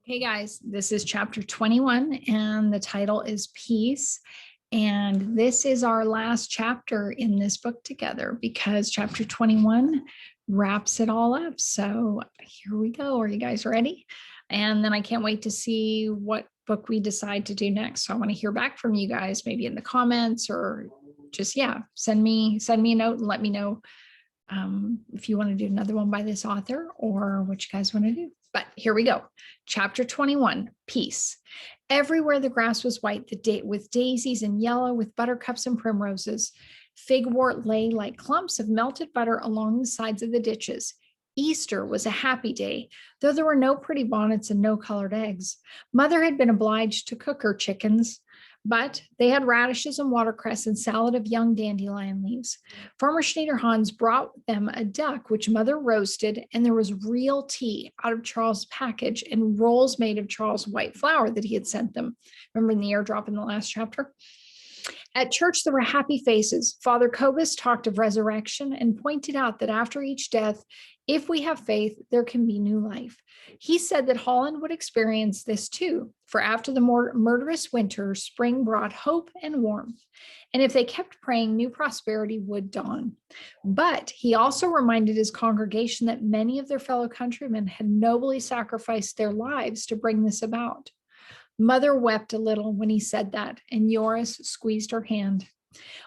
Okay, guys, this is chapter 21, and the title is Peace. And this is our last chapter in this book together because chapter 21 wraps it all up. So here we go. Are you guys ready? And then I can't wait to see what book we decide to do next. So I want to hear back from you guys, maybe in the comments or just, send me a note and let me know if you want to do another one by this author or what you guys want to do. But here we go. Chapter 21, Peace. Everywhere the grass was white, with daisies and yellow, with buttercups and primroses. Figwort lay like clumps of melted butter along the sides of the ditches. Easter was a happy day, though there were no pretty bonnets and no colored eggs. Mother had been obliged to cook her chickens, but they had radishes and watercress and salad of young dandelion leaves. Farmer Schneiderhans brought them a duck, which Mother roasted, and there was real tea out of Charles' package and rolls made of Charles' white flour that he had sent them. Remember in the airdrop in the last chapter? At church, there were happy faces. Father Cobus talked of resurrection and pointed out that after each death, if we have faith, there can be new life. He said that Holland would experience this too, for after the more murderous winter, spring brought hope and warmth. And if they kept praying, new prosperity would dawn. But he also reminded his congregation that many of their fellow countrymen had nobly sacrificed their lives to bring this about. Mother wept a little when he said that, and Joris squeezed her hand.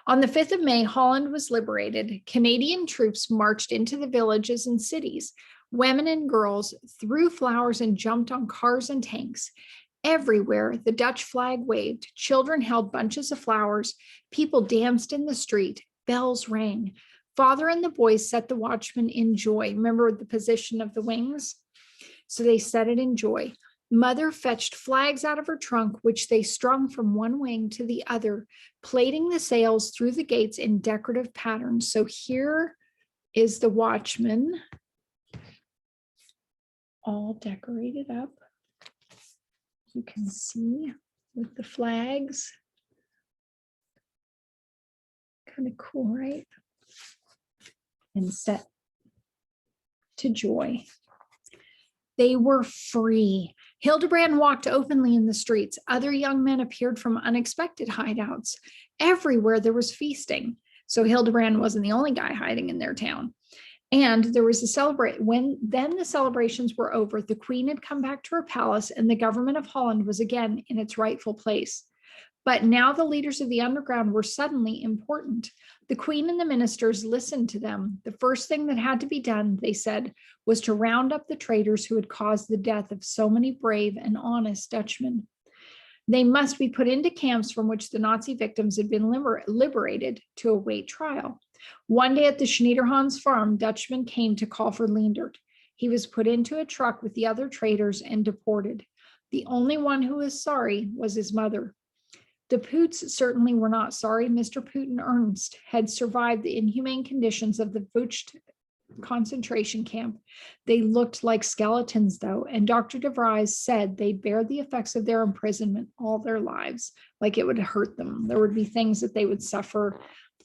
On the 5th of May, Holland was liberated. Canadian troops marched into the villages and cities. Women and girls threw flowers and jumped on cars and tanks. Everywhere, the Dutch flag waved. Children held bunches of flowers. People danced in the street. Bells rang. Father and the boys set the Watchman in joy. Remember the position of the wings? So they set it in joy. Mother fetched flags out of her trunk, which they strung from one wing to the other, plaiting the sails through the gates in decorative patterns. So here is the Watchman, all decorated up. You can see with the flags. Kind of cool, right? And set to joy. They were free. Hildebrand walked openly in the streets. Other young men appeared from unexpected hideouts. Everywhere there was feasting. So Hildebrand wasn't the only guy hiding in their town. And there was a then the celebrations were over, the queen had come back to her palace and the government of Holland was again in its rightful place. But now the leaders of the underground were suddenly important. The queen and the ministers listened to them. The first thing that had to be done, they said, was to round up the traitors who had caused the death of so many brave and honest Dutchmen. They must be put into camps from which the Nazi victims had been liberated to await trial. One day at the Schneiderhans farm, Dutchman came to call for Leendert. He was put into a truck with the other traitors and deported. The only one who was sorry was his mother. The Poots certainly were not sorry. Mr. Poot and Ernst had survived the inhumane conditions of the Vught concentration camp. They looked like skeletons, though, and Dr. de Vries said they'd bear the effects of their imprisonment all their lives, like it would hurt them. There would be things that they would suffer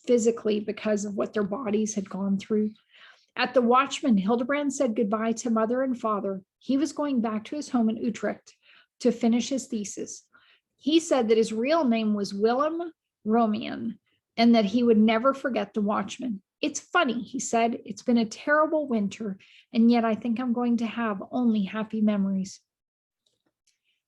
physically because of what their bodies had gone through. At the Watchman, Hildebrand said goodbye to mother and father. He was going back to his home in Utrecht to finish his thesis. He said that his real name was Willem Romein and that he would never forget the Watchman. It's funny, he said, it's been a terrible winter, and yet I think I'm going to have only happy memories.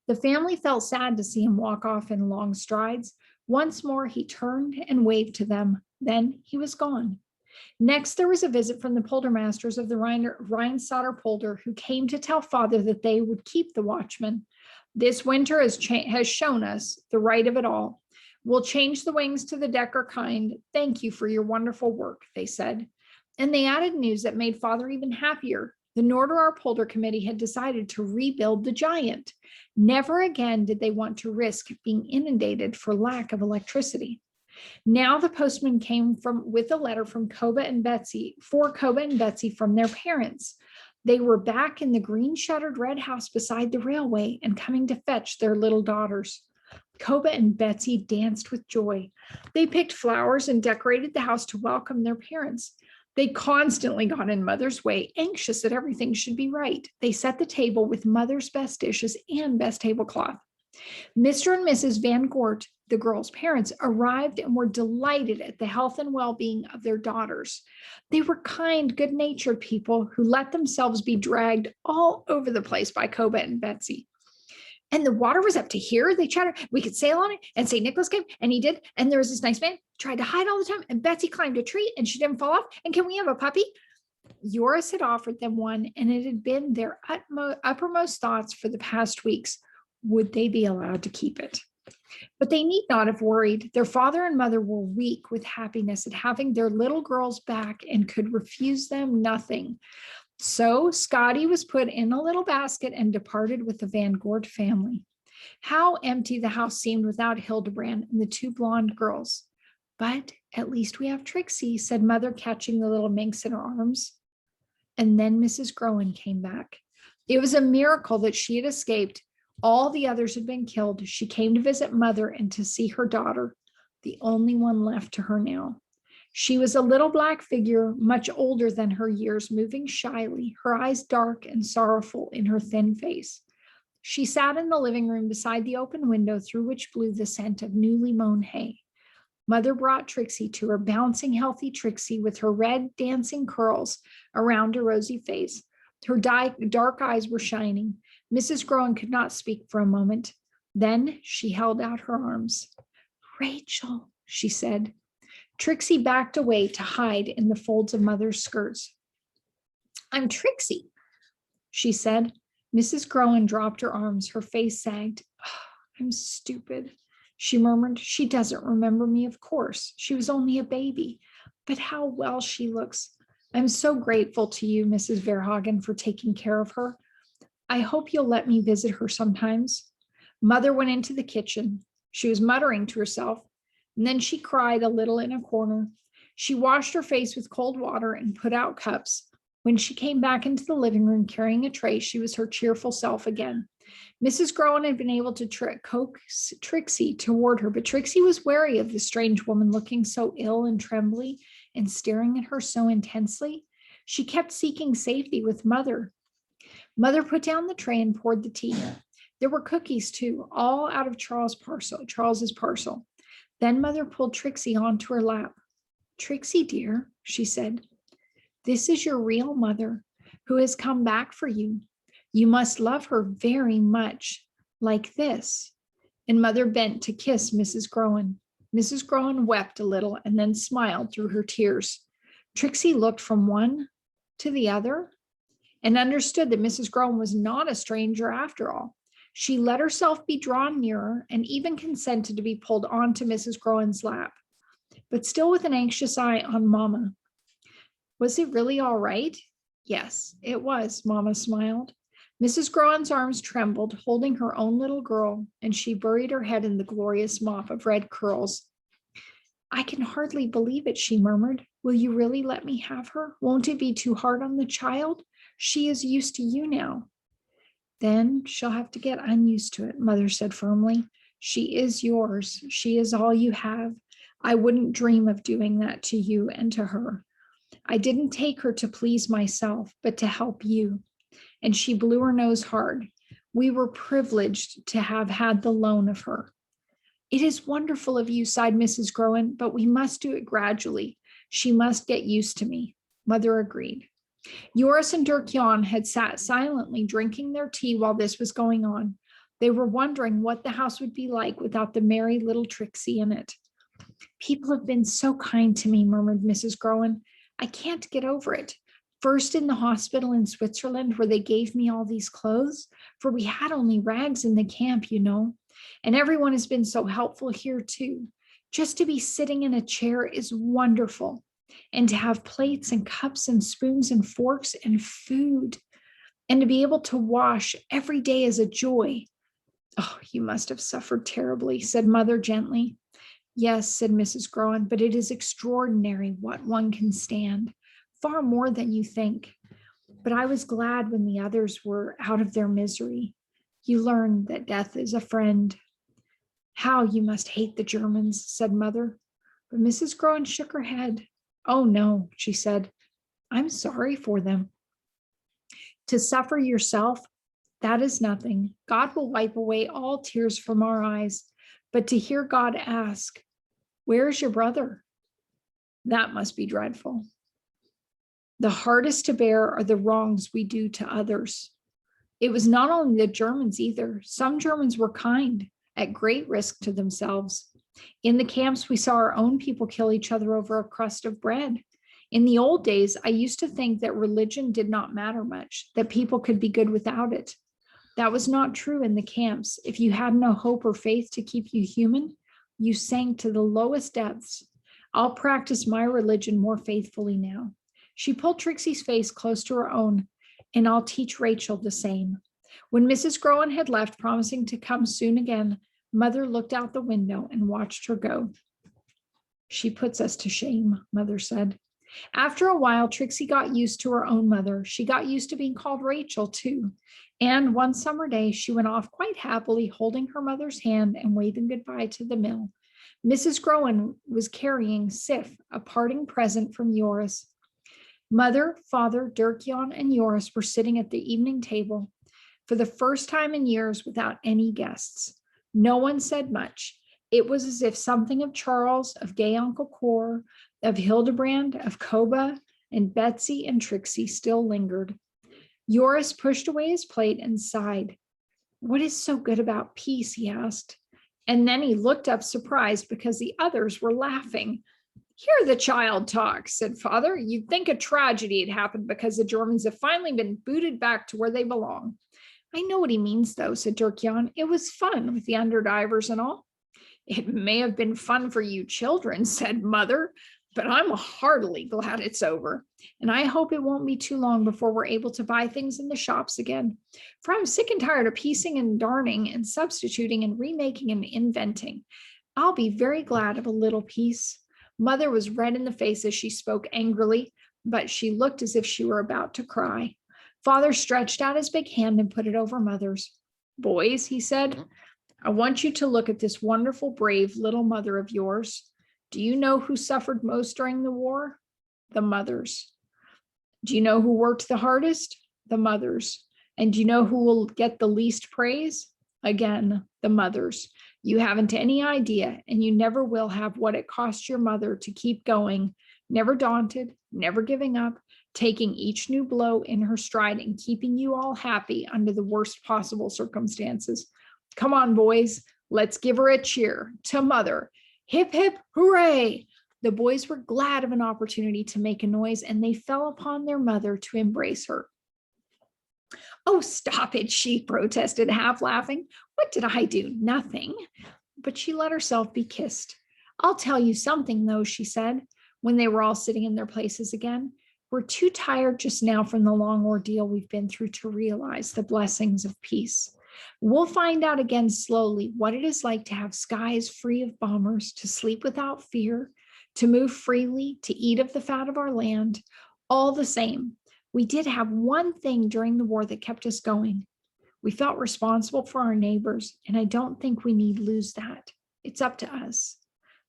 The family felt sad to see him walk off in long strides. Once more, he turned and waved to them. Then he was gone. Next, there was a visit from the poldermasters of the Rheinsader polder, who came to tell father that they would keep the Watchman. This winter has shown us the right of it all. We'll change the wings to the Decker kind. Thank you for your wonderful work, they said. And they added news that made father even happier. The Norderer Polder Committee had decided to rebuild the Giant. Never again did they want to risk being inundated for lack of electricity. Now the postman came with a letter from Koba and Betsy from their parents. They were back in the green shuttered red house beside the railway and coming to fetch their little daughters. Koba and Betsy danced with joy. They picked flowers and decorated the house to welcome their parents. They constantly got in Mother's way, anxious that everything should be right. They set the table with Mother's best dishes and best tablecloth. Mr. and Mrs. Van Gort, the girls' parents, arrived and were delighted at the health and well-being of their daughters. They were kind, good-natured people who let themselves be dragged all over the place by Koba and Betsy. And the water was up to here, they chattered. We could sail on it, and St. Nicholas came, and he did. And there was this nice man, tried to hide all the time, and Betsy climbed a tree, and she didn't fall off. And can we have a puppy? Joris had offered them one, and it had been their uppermost thoughts for the past weeks. Would they be allowed to keep it? But they need not have worried. Their father and mother were weak with happiness at having their little girls back and could refuse them nothing. So Scotty was put in a little basket and departed with the Van Gort family. How empty the house seemed without Hildebrand and the two blonde girls. But at least we have Trixie, said Mother, catching the little minx in her arms. And then Mrs. Grohn came back. It was a miracle that she had escaped. All the others had been killed. She came to visit Mother and to see her daughter, the only one left to her now. She was a little black figure, much older than her years, moving shyly, her eyes dark and sorrowful in her thin face. She sat in the living room beside the open window through which blew the scent of newly mown hay. Mother brought Trixie to her, bouncing, healthy Trixie with her red dancing curls around her rosy face. Her dark eyes were shining. Mrs. Grohn could not speak for a moment. Then she held out her arms. Rachel, she said. Trixie backed away to hide in the folds of Mother's skirts. I'm Trixie, she said. Mrs. Grohn dropped her arms. Her face sagged. Oh, I'm stupid, she murmured. She doesn't remember me, of course. She was only a baby. But how well she looks. I'm so grateful to you, Mrs. Verhagen, for taking care of her. I hope you'll let me visit her sometimes. Mother went into the kitchen. She was muttering to herself, and then she cried a little in a corner. She washed her face with cold water and put out cups. When she came back into the living room carrying a tray, she was her cheerful self again. Mrs. Grohn had been able to coax Trixie toward her, but Trixie was wary of the strange woman looking so ill and trembly and staring at her so intensely. She kept seeking safety with Mother. Mother put down the tray and poured the tea. There were cookies too, all out of Charles's parcel. Then Mother pulled Trixie onto her lap. Trixie, dear, she said, this is your real mother who has come back for you. You must love her very much, like this. And Mother bent to kiss Mrs. Grohn. Mrs. Grohn wept a little and then smiled through her tears. Trixie looked from one to the other and understood that Mrs. Grohn was not a stranger after all. She let herself be drawn nearer and even consented to be pulled onto Mrs. Grohn's lap, but still with an anxious eye on Mama. Was it really all right? Yes, it was, Mama smiled. Mrs. Grohn's arms trembled, holding her own little girl, and she buried her head in the glorious mop of red curls. I can hardly believe it, she murmured. Will you really let me have her? Won't it be too hard on the child? She is used to you now. Then she'll have to get unused to it, Mother said firmly. She is yours. She is all you have. I wouldn't dream of doing that to you and to her. I didn't take her to please myself, but to help you. And she blew her nose hard. We were privileged to have had the loan of her. It is wonderful of you, sighed Mrs. Grohn, but we must do it gradually. She must get used to me. Mother agreed. Joris and Dirk Jan had sat silently drinking their tea while this was going on. They were wondering what the house would be like without the merry little Trixie in it. People have been so kind to me, murmured Mrs. Grohn. I can't get over it. First in the hospital in Switzerland, where they gave me all these clothes, for we had only rags in the camp, you know. And everyone has been so helpful here too. Just to be sitting in a chair is wonderful. And to have plates and cups and spoons and forks and food. And to be able to wash every day is a joy. Oh, you must have suffered terribly, said Mother gently. Yes, said Mrs. Grohn, but it is extraordinary what one can stand. Far more than you think. But I was glad when the others were out of their misery. You learn that death is a friend. How you must hate the Germans, said Mother. But Mrs. Grohn shook her head. Oh no, she said. I'm sorry for them. To suffer yourself, that is nothing. God will wipe away all tears from our eyes. But to hear God ask, where is your brother? That must be dreadful. The hardest to bear are the wrongs we do to others. It was not only the Germans either. Some Germans were kind, at great risk to themselves. In the camps, we saw our own people kill each other over a crust of bread. In the old days, I used to think that religion did not matter much, that people could be good without it. That was not true in the camps. If you had no hope or faith to keep you human, you sank to the lowest depths. I'll practice my religion more faithfully now. She pulled Trixie's face close to her own, and I'll teach Rachel the same. When Mrs. Grohn had left, promising to come soon again, Mother looked out the window and watched her go. She puts us to shame, Mother said. After a while, Trixie got used to her own mother. She got used to being called Rachel, too. And one summer day, she went off quite happily, holding her mother's hand and waving goodbye to the mill. Mrs. Grohn was carrying Sif, a parting present from Joris. Mother, Father, Dirk-Jan, and Joris were sitting at the evening table for the first time in years without any guests. No one said much. It was as if something of Charles, of gay Uncle Cor, of Hildebrand, of Koba, and Betsy and Trixie still lingered. Joris pushed away his plate and sighed. What is so good about peace? He asked. And then he looked up surprised because the others were laughing. Hear the child talk, said Father. You'd think a tragedy had happened because the Germans have finally been booted back to where they belong. I know what he means, though, said Dirk-Jan. It was fun with the underdivers and all. It may have been fun for you children, said Mother, but I'm heartily glad it's over. And I hope it won't be too long before we're able to buy things in the shops again. For I'm sick and tired of piecing and darning and substituting and remaking and inventing. I'll be very glad of a little peace. Mother was red in the face as she spoke angrily, but she looked as if she were about to cry. Father stretched out his big hand and put it over Mother's. Boys, he said, I want you to look at this wonderful, brave little mother of yours. Do you know who suffered most during the war? The mothers. Do you know who worked the hardest? The mothers. And do you know who will get the least praise? Again, the mothers. You haven't any idea, and you never will have what it cost your mother to keep going, never daunted, never giving up, taking each new blow in her stride and keeping you all happy under the worst possible circumstances. Come on, boys, let's give her a cheer to Mother. Hip, hip, hooray! The boys were glad of an opportunity to make a noise, and they fell upon their mother to embrace her. Oh, stop it, she protested, half laughing. What did I do? Nothing. But she let herself be kissed. I'll tell you something, though, she said, when they were all sitting in their places again. We're too tired just now from the long ordeal we've been through to realize the blessings of peace. We'll find out again slowly what it is like to have skies free of bombers, to sleep without fear, to move freely, to eat of the fat of our land. All the same, we did have one thing during the war that kept us going. We felt responsible for our neighbors, and I don't think we need lose that. It's up to us.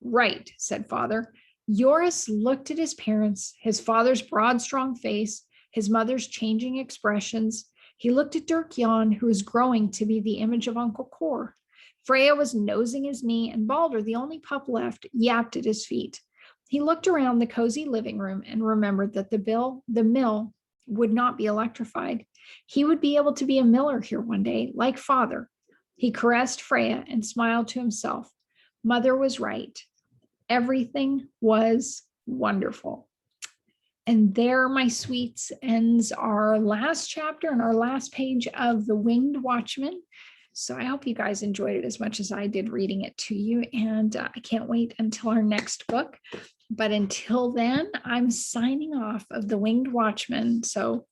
Right, said Father. Joris looked at his parents, his father's broad, strong face, his mother's changing expressions. He looked at Dirk-Jan, who was growing to be the image of Uncle Cor. Freya was nosing his knee, and Balder, the only pup left, yapped at his feet. He looked around the cozy living room and remembered that the mill would not be electrified. He would be able to be a miller here one day, like Father. He caressed Freya and smiled to himself. Mother was right. Everything was wonderful. And there, my sweets, ends our last chapter and our last page of The Winged Watchman. So I hope you guys enjoyed it as much as I did reading it to you. And I can't wait until our next book. But until then, I'm signing off of The Winged Watchman. So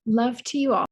love to you all.